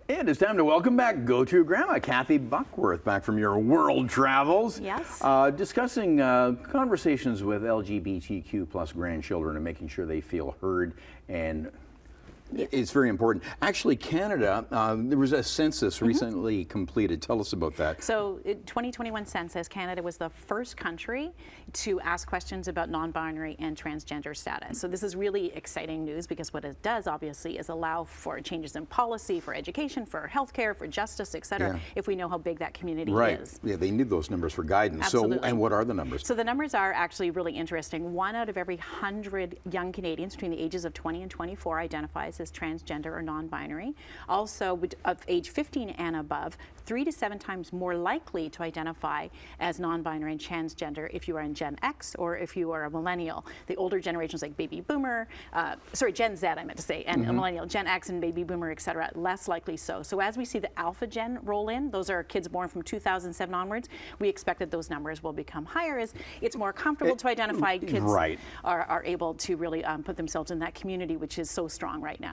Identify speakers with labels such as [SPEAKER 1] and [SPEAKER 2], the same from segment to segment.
[SPEAKER 1] And it's time to welcome back Go-To Grandma Kathy Buckworth, back from your world travels.
[SPEAKER 2] Yes.
[SPEAKER 1] Discussing conversations with LGBTQ plus grandchildren and making sure they feel heard, and it's very important. Actually, Canada, there was a census recently completed. Tell us about that.
[SPEAKER 2] So, in 2021 census, Canada was the first country to ask questions about non-binary and transgender status. So this is really exciting news, because what it does, obviously, is allow for changes in policy, for education, for healthcare, for justice, etc. If we know how big that community is.
[SPEAKER 1] Yeah, they need those numbers for guidance.
[SPEAKER 2] Absolutely.
[SPEAKER 1] So, and what are the numbers?
[SPEAKER 2] So the numbers are actually really interesting. 1 out of every 100 young Canadians between the ages of 20 and 24 identifies as transgender or non-binary. Also, of age 15 and above, 3 to 7 times more likely to identify as non-binary and transgender if you are in Gen X or if you are a millennial. The older generations like baby boomer, Gen Z I meant to say, and millennial, Gen X and baby boomer, etc., less likely so. So as we see the alpha gen roll in, those are kids born from 2007 onwards, we expect that those numbers will become higher as it's more comfortable to identify. Kids are able to really put themselves in that community, which is so strong right now.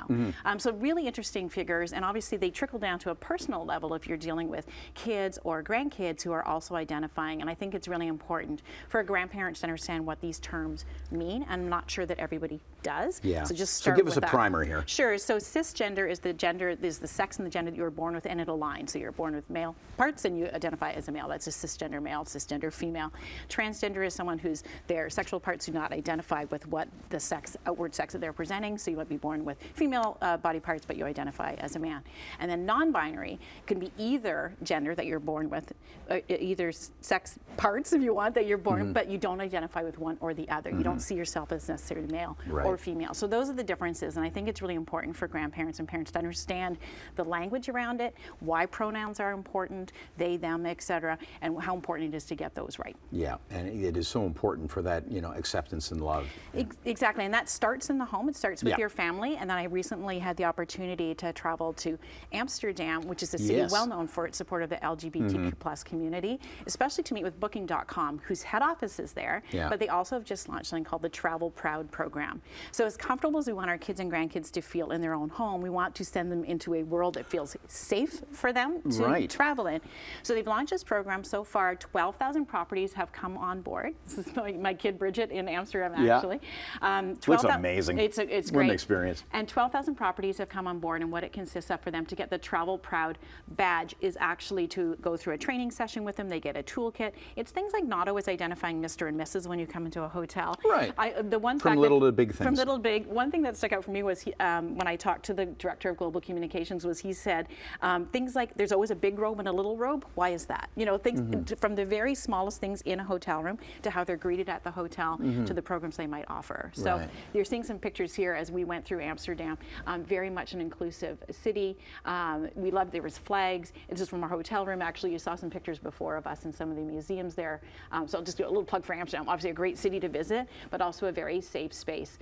[SPEAKER 2] So really interesting figures, and obviously they trickle down to a personal level if you're dealing with kids or grandkids who are also identifying, and I think it's really important for grandparents to understand what these terms mean. I'm not sure that everybody does.
[SPEAKER 1] Yeah.
[SPEAKER 2] So just start
[SPEAKER 1] give us
[SPEAKER 2] with
[SPEAKER 1] a primer here.
[SPEAKER 2] Sure. So cisgender is the sex and the gender that you were born with, and it aligns. So you're born with male parts and you identify as a male. That's a cisgender male, cisgender female. Transgender is someone whose their sexual parts do not identify with what the outward sex that they're presenting. So you might be born with female body parts, but you identify as a man. And then non-binary can be either gender that you're born with, either sex parts, if you want, that you're born, but you don't identify with one or the other. You don't see yourself as necessarily male or female. So those are the differences, and I think it's really important for grandparents and parents to understand the language around it, why pronouns are important, they, them, etc., and how important it is to get those right.
[SPEAKER 1] Yeah, and it is so important for that, acceptance and love.
[SPEAKER 2] Exactly, and that starts in the home. It starts with your family, and then I recently had the opportunity to travel to Amsterdam, which is a city well known for its support of the LGBTQ plus community, especially to meet with Booking.com, whose head office is there, but they also have just launched something called the Travel Proud program. So as comfortable as we want our kids and grandkids to feel in their own home, we want to send them into a world that feels safe for them to travel in. So they've launched this program. So far, 12,000 properties have come on board. This is my kid Bridget in Amsterdam, actually.
[SPEAKER 1] Looks amazing.
[SPEAKER 2] It's great.
[SPEAKER 1] What an experience.
[SPEAKER 2] And 12,000 properties have come on board, and what it consists of for them to get the Travel Proud badge is actually to go through a training session with them. They get a toolkit. It's things like not always identifying Mr. and Mrs. when you come into a hotel.
[SPEAKER 1] From little to big things.
[SPEAKER 2] From little to big. One thing that stuck out for me was when I talked to the director of global communications, was he said things like there's always a big robe and a little robe. Why is that? Things from the very smallest things in a hotel room to how they're greeted at the hotel to the programs they might offer. So you're seeing some pictures here as we went through Amsterdam. Very much an inclusive city. We loved there was flags. It's just from our hotel room. Actually, you saw some pictures before of us in some of the museums there. So I'll just do a little plug for Amsterdam. Obviously a great city to visit, but also a very safe space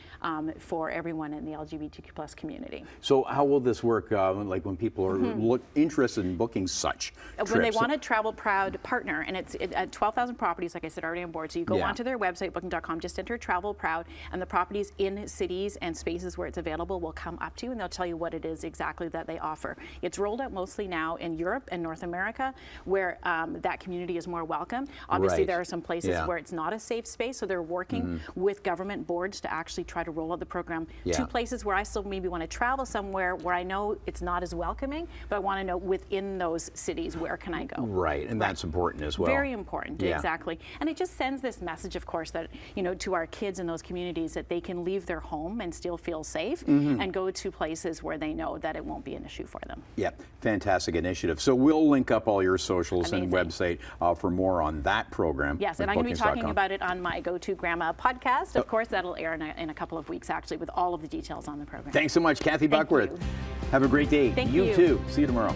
[SPEAKER 2] for everyone in the LGBTQ plus community.
[SPEAKER 1] So how will this work like when people are interested in booking such trips?
[SPEAKER 2] When they want a Travel Proud partner, and it's at 12,000 properties, like I said, already on board. So you go onto their website, booking.com, just enter Travel Proud, and the properties in cities and spaces where it's available will come up to you, and they'll tell you what it is exactly that they offer. It's rolled out mostly now in Europe and North America, where that community is more welcome. Obviously, there are some places where it's not a safe space, so they're working with government boards to actually try to roll out the program to places where I still maybe want to travel somewhere where I know it's not as welcoming, but I want to know within those cities, where can I go?
[SPEAKER 1] And that's important as well.
[SPEAKER 2] Very important, exactly. And it just sends this message, of course, that, to our kids in those communities, that they can leave their home and still feel safe and go to places where they know that it won't be an issue for them.
[SPEAKER 1] Yeah, fantastic initiative. So we'll link up all your socials and website for more on that program.
[SPEAKER 2] Yes, and I'm going to be talking about it on my Go-To Grandma podcast. Of course, that'll air in a couple of weeks, actually, with all of the details on the program.
[SPEAKER 1] Thanks so much, Kathy Buckworth. Have a great day.
[SPEAKER 2] Thank you.
[SPEAKER 1] You too. See you tomorrow.